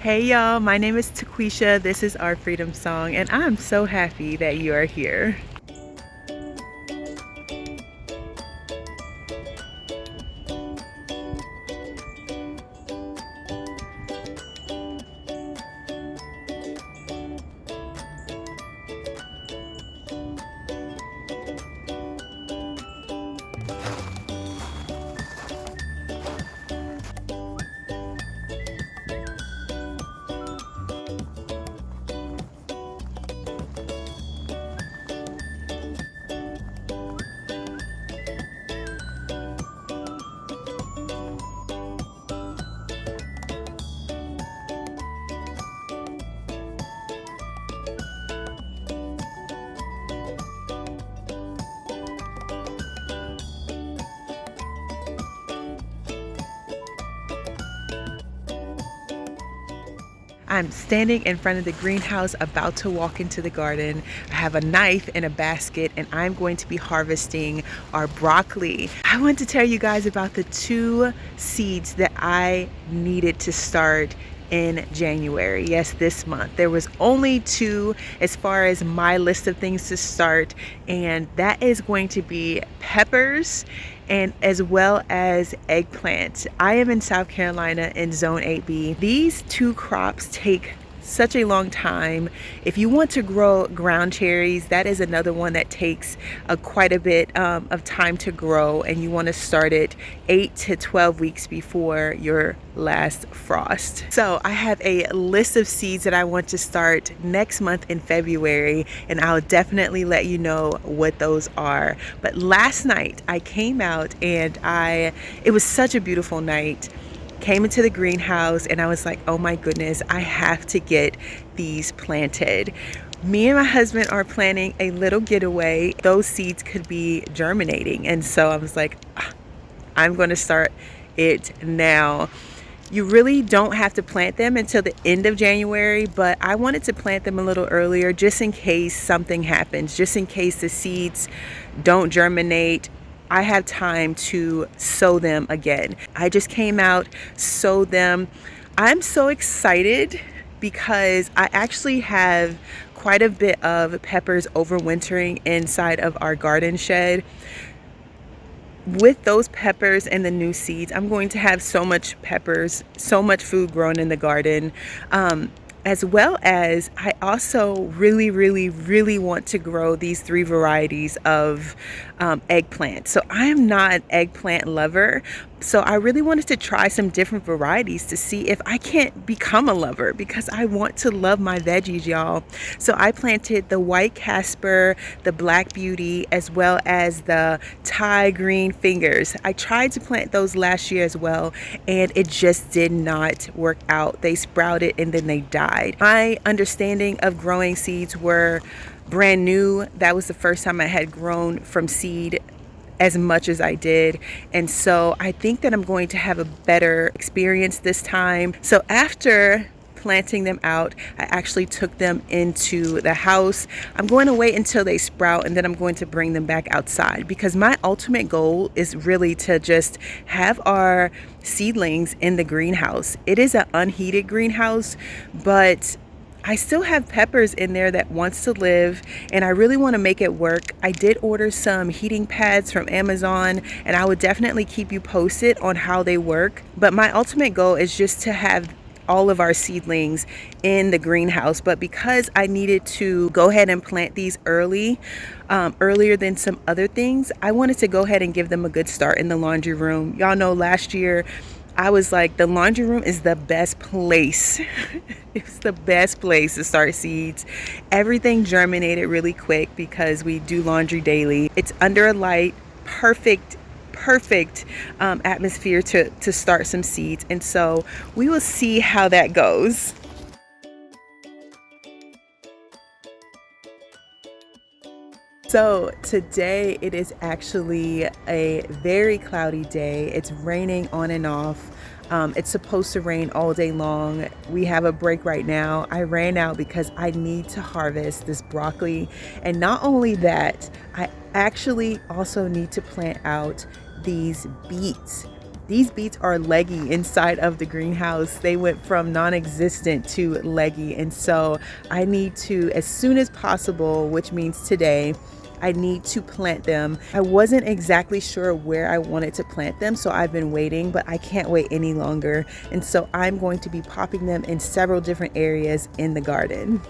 Hey y'all, my name is Taquisha. This is our freedom song, and I'm so happy that you are here. I'm standing in front of the greenhouse about to walk into the garden. I have a knife and a basket, and I'm going to be harvesting our broccoli. I want to tell you guys about the 2 seeds that I needed to start in January. Yes, this month. There was only 2 as far as my list of things to start, and that is going to be peppers and as well as eggplant. I am in South Carolina in Zone 8B. These 2 crops take such a long time. If you want to grow ground cherries, that is another one that takes quite a bit of time to grow, and you want to start it 8 to 12 weeks before your last frost. So I have a list of seeds that I want to start next month in February, and I'll definitely let you know what those are. But last night I came out and it was such a beautiful night. Came into the greenhouse and I was like, oh my goodness, I have to get these planted. Me and my husband are planning a little getaway. Those seeds could be germinating. And so I was like, I'm going to start it now. You really don't have to plant them until the end of January, but I wanted to plant them a little earlier just in case something happens, just in case the seeds don't germinate. I have time to sow them again. I just came out, sowed them. I'm so excited because I actually have quite a bit of peppers overwintering inside of our garden shed. With those peppers and the new seeds, I'm going to have so much peppers, so much food grown in the garden. As well as I also really want to grow these 3 varieties of eggplant. So I am not an eggplant lover. So I really wanted to try some different varieties to see if I can't become a lover, because I want to love my veggies, y'all. So I planted the white Casper, the black beauty, as well as the Thai green fingers. I tried to plant those last year as well, and it just did not work out. They sprouted and then they died. My understanding of growing seeds were brand new. That was the first time I had grown from seed as much as I did, and so I think that I'm going to have a better experience this time. So after planting them out, I actually took them into the house. I'm going to wait until they sprout, and then I'm going to bring them back outside, because my ultimate goal is really to just have our seedlings in the greenhouse. It is an unheated greenhouse, but I still have peppers in there that wants to live, and I really want to make it work. I did order some heating pads from Amazon, and I would definitely keep you posted on how they work. But my ultimate goal is just to have all of our seedlings in the greenhouse. But because I needed to go ahead and plant these earlier than some other things, I wanted to go ahead and give them a good start in the laundry room. Y'all know last year I was like, the laundry room is the best place. It's the best place to start seeds. Everything germinated really quick because we do laundry daily. It's under a light, perfect atmosphere to start some seeds. And so we will see how that goes. So today it is actually a very cloudy day. It's raining on and off. It's supposed to rain all day long. We have a break right now. I ran out because I need to harvest this broccoli. And not only that, I actually also need to plant out these beets. These beets are leggy inside of the greenhouse. They went from non-existent to leggy, and so I need to, as soon as possible, which means today, I need to plant them. I wasn't exactly sure where I wanted to plant them, so I've been waiting, but I can't wait any longer. And so I'm going to be popping them in several different areas in the garden.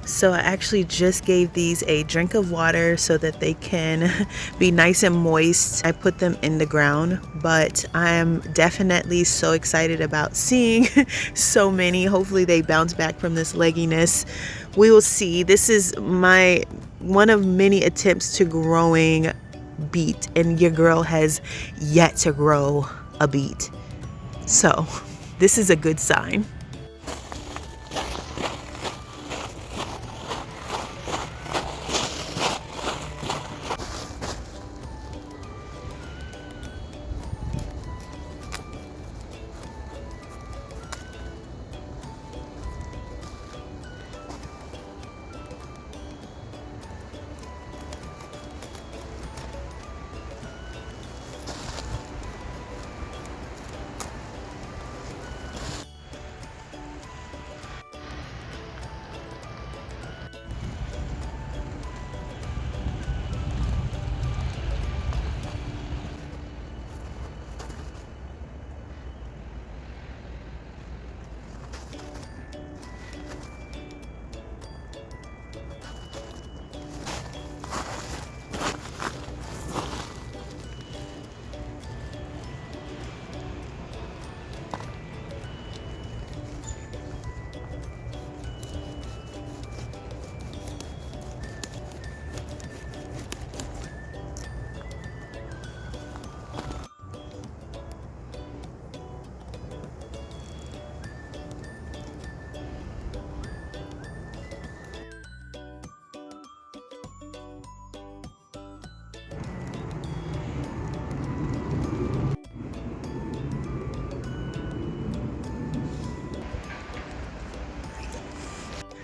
So I actually just gave these a drink of water so that they can be nice and moist. I put them in the ground, but I'm definitely so excited about seeing so many. Hopefully they bounce back from this legginess. We will see. This is my one of many attempts to growing beet, and your girl has yet to grow a beet. So this is a good sign.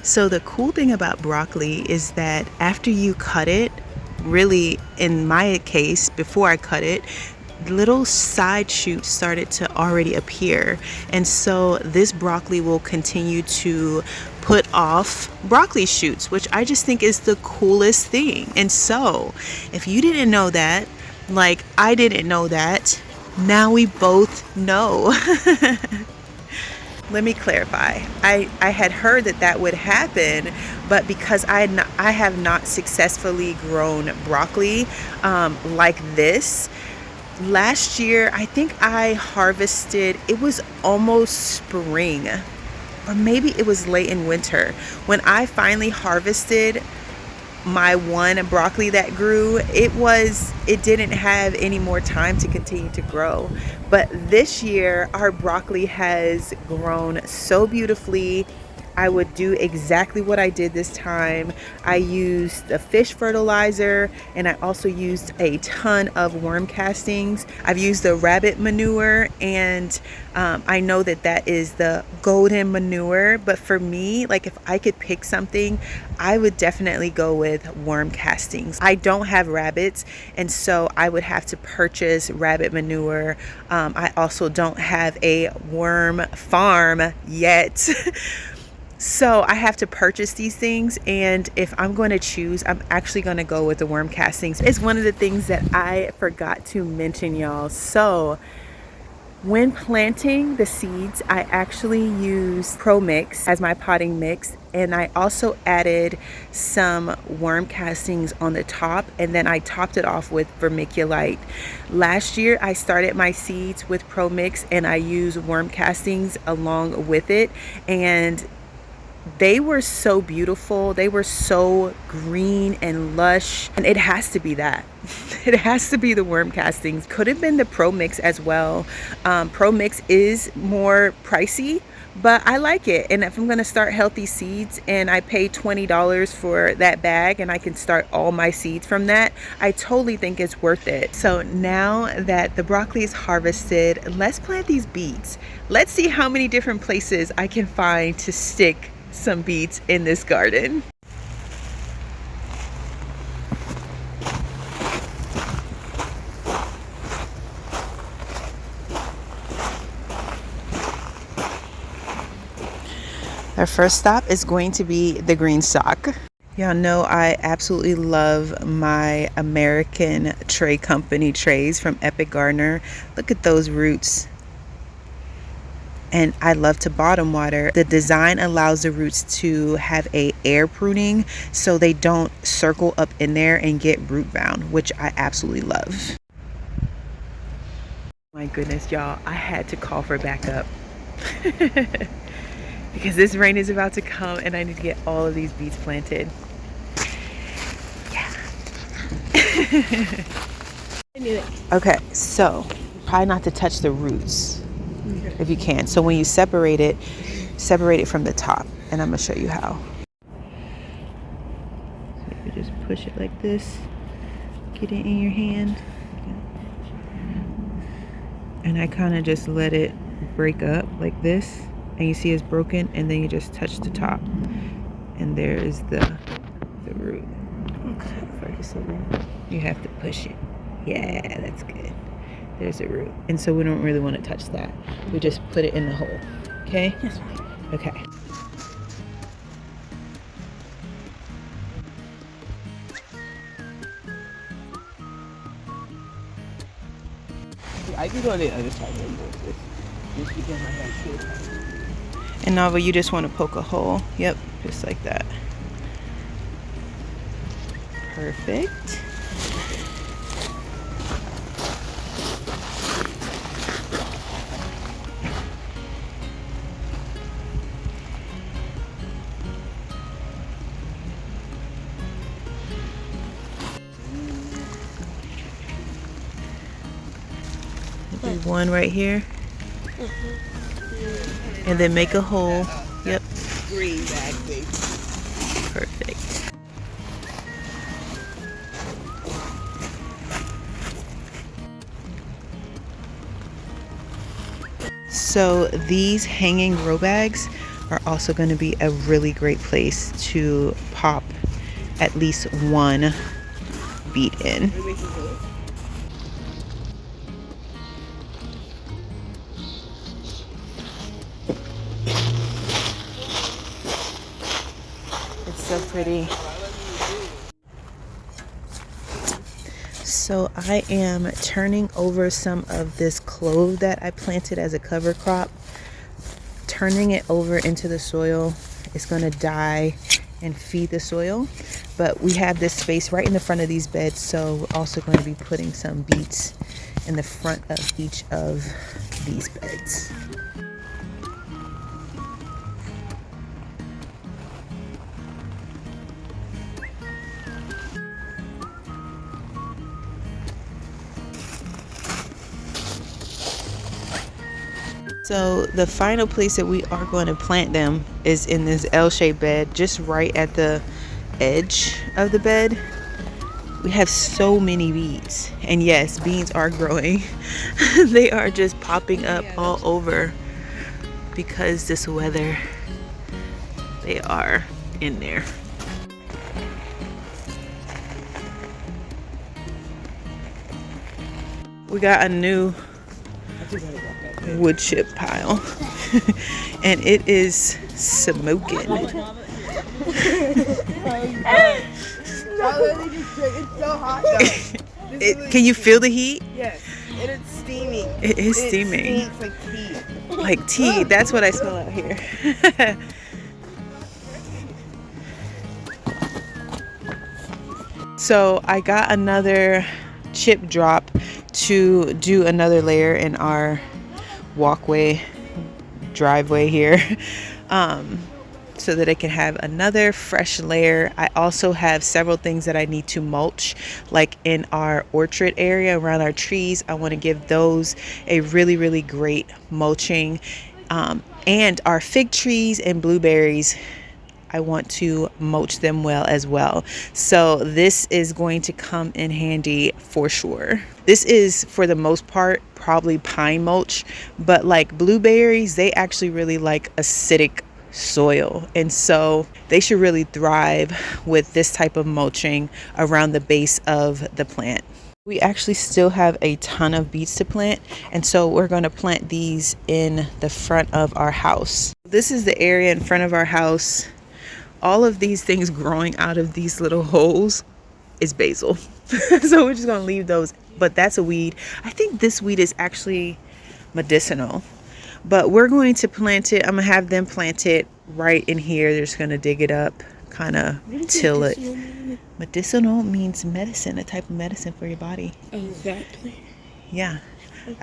So the cool thing about broccoli is that after you cut it, really in my case, before I cut it, little side shoots started to already appear. And so this broccoli will continue to put off broccoli shoots, which I just think is the coolest thing. And so if you didn't know that, like I didn't know that, now we both know. Let me clarify. I had heard that that would happen, but because I have not successfully grown broccoli like this, last year I think I harvested, it was almost spring, or maybe it was late in winter, when I finally harvested my one broccoli that grew. It didn't have any more time to continue to grow. But this year our broccoli has grown so beautifully. I would do exactly what I did this time. I used the fish fertilizer, and I also used a ton of worm castings. I've used the rabbit manure, and I know that that is the golden manure, but for me, like if I could pick something, I would definitely go with worm castings. I don't have rabbits, and so I would have to purchase rabbit manure. I also don't have a worm farm yet. So I have to purchase these things, and if I'm going to choose, I'm actually going to go with the worm castings. It's one of the things that I forgot to mention, y'all. So when planting the seeds, I actually use Pro Mix as my potting mix, and I also added some worm castings on the top, and then I topped it off with vermiculite. Last year I started my seeds with Pro Mix, and I used worm castings along with it, and they were so beautiful. They were so green and lush, and it has to be that. It has to be the worm castings. Could have been the Pro Mix as well. Pro Mix is more pricey, but I like it. And if I'm going to start healthy seeds and I pay $20 for that bag and I can start all my seeds from that, I totally think it's worth it. So now that the broccoli is harvested, let's plant these beets. Let's see how many different places I can find to stick some beets in this garden. Our first stop is going to be the GREENSTAK. Y'all know I absolutely love my American tray company trays from Epic Gardener. Look at those roots. And I love to bottom water. The design allows the roots to have a air pruning so they don't circle up in there and get root bound, which I absolutely love. My goodness, y'all, I had to call for backup because this rain is about to come and I need to get all of these beets planted. Yeah. Okay, so try not to touch the roots if you can. So when you separate it from the top, and I'm gonna show you how. So you just push it like this, get it in your hand, and I kind of just let it break up like this, and you see it's broken, and then you just touch the top, and there is the root. Focus on that. You have to push it. Yeah, that's good. There's a root. And so we don't really want to touch that. We just put it in the hole. Okay? Yes, ma'am. Okay. I can go on the other side of this. And Nava, you just want to poke a hole. Yep, just like that. Perfect. Do one right here. And then make a hole. Yep. Green bag, baby. Perfect. So these hanging grow bags are also going to be a really great place to pop at least one beet in. It's so pretty. So I am turning over some of this clove that I planted as a cover crop, turning it over into the soil. It's going to die and feed the soil, but we have this space right in the front of these beds, so we're also going to be putting some beets in the front of each of these beds. So the final place that we are going to plant them is in this L-shaped bed, just right at the edge of the bed. We have so many beets, and yes, beans are growing. They are just popping up all over because this weather, they are in there. We got a new wood chip pile and it is smoking. It's so hot though. Can you feel the heat? Yes, and it's steaming. It is steaming. It stinks like tea. Like tea. That's what I smell out here. So I got another chip drop to do another layer in our walkway driveway here, so that I can have another fresh layer. I also have several things that I need to mulch, like in our orchard area around our trees. I want to give those a really great mulching, and our fig trees and blueberries, I want to mulch them well as well. So this is going to come in handy for sure. This is, for the most part, probably pine mulch, but like blueberries, they actually really like acidic soil, and so they should really thrive with this type of mulching around the base of the plant. We actually still have a ton of beets to plant, and so we're going to plant these in the front of our house. This is the area in front of our house. All of these things growing out of these little holes is basil. So we're just going to leave those, but that's a weed. I think this weed is actually medicinal, but we're going to plant it. I'm going to have them plant it right in here. They're just going to dig it up, kind of till it. Medicinal means medicine, a type of medicine for your body. Exactly. Yeah,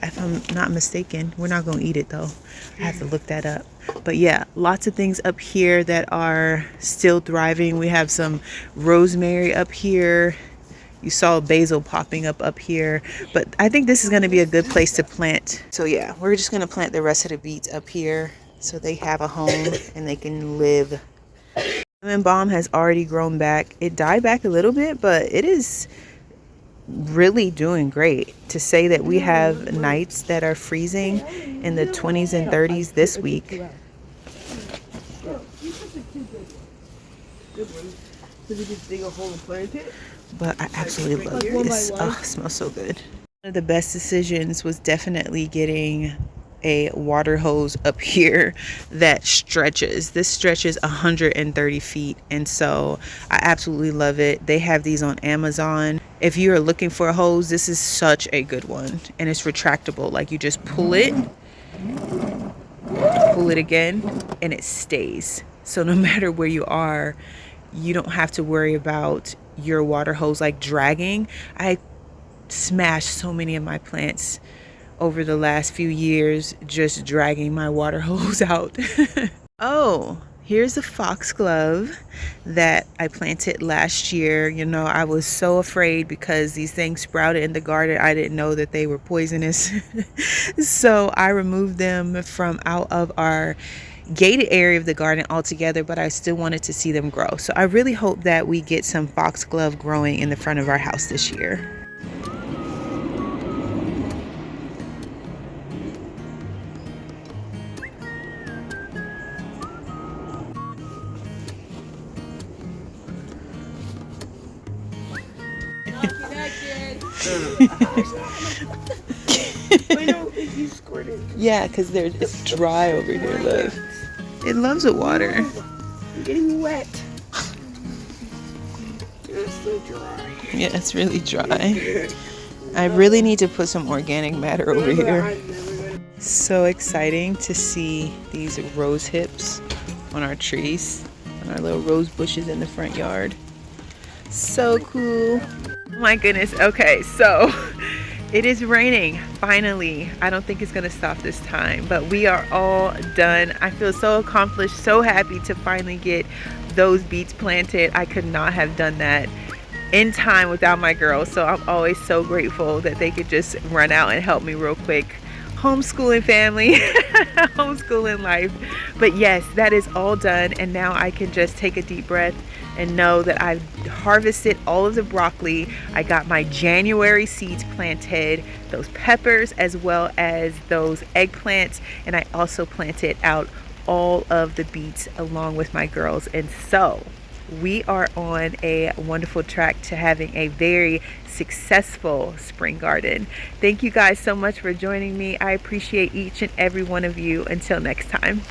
if I'm not mistaken. We're not going to eat it though. I have to look that up. But yeah, lots of things up here that are still thriving. We have some rosemary up here. You saw basil popping up here. But I think this is going to be a good place to plant. So yeah, we're just going to plant the rest of the beets up here so they have a home and they can live. Lemon balm has already grown back. It died back a little bit, but it is really doing great. To say that we have nights that are freezing in the 20s and 30s this week. But I absolutely love this. Oh, it smells so good. One of the best decisions was definitely getting a water hose up here that stretches. This stretches 130 feet, and so I absolutely love it. They have these on Amazon. If you are looking for a hose, this is such a good one, and it's retractable. Like, you just pull it again, and it stays. So no matter where you are, you don't have to worry about your water hose like dragging. I smashed so many of my plants over the last few years just dragging my water hose out. Oh, here's a foxglove that I planted last year. You know, I was so afraid because these things sprouted in the garden. I didn't know that they were poisonous. So I removed them from out of our gated area of the garden altogether, but I still wanted to see them grow. So I really hope that we get some foxglove growing in the front of our house this year. Yeah, because it's dry over here, look. It loves the water. I'm getting wet. It's so dry. Yeah, it's really dry. I really need to put some organic matter over here. So exciting to see these rose hips on our trees, on our little rose bushes in the front yard. So cool. Oh my goodness. Okay, so it is raining finally. I don't think it's gonna stop this time, but we are all done. I feel so accomplished, so happy to finally get those beets planted. I could not have done that in time without my girls, so I'm always so grateful that they could just run out and help me real quick. Homeschooling family, homeschooling life. But yes, that is all done, and now I can just take a deep breath and know that I've harvested all of the broccoli. I got my January seeds planted, those peppers as well as those eggplants, and I also planted out all of the beets along with my girls. And so we are on a wonderful track to having a very successful spring garden. Thank you guys so much for joining me. I appreciate each and every one of you. Until next time.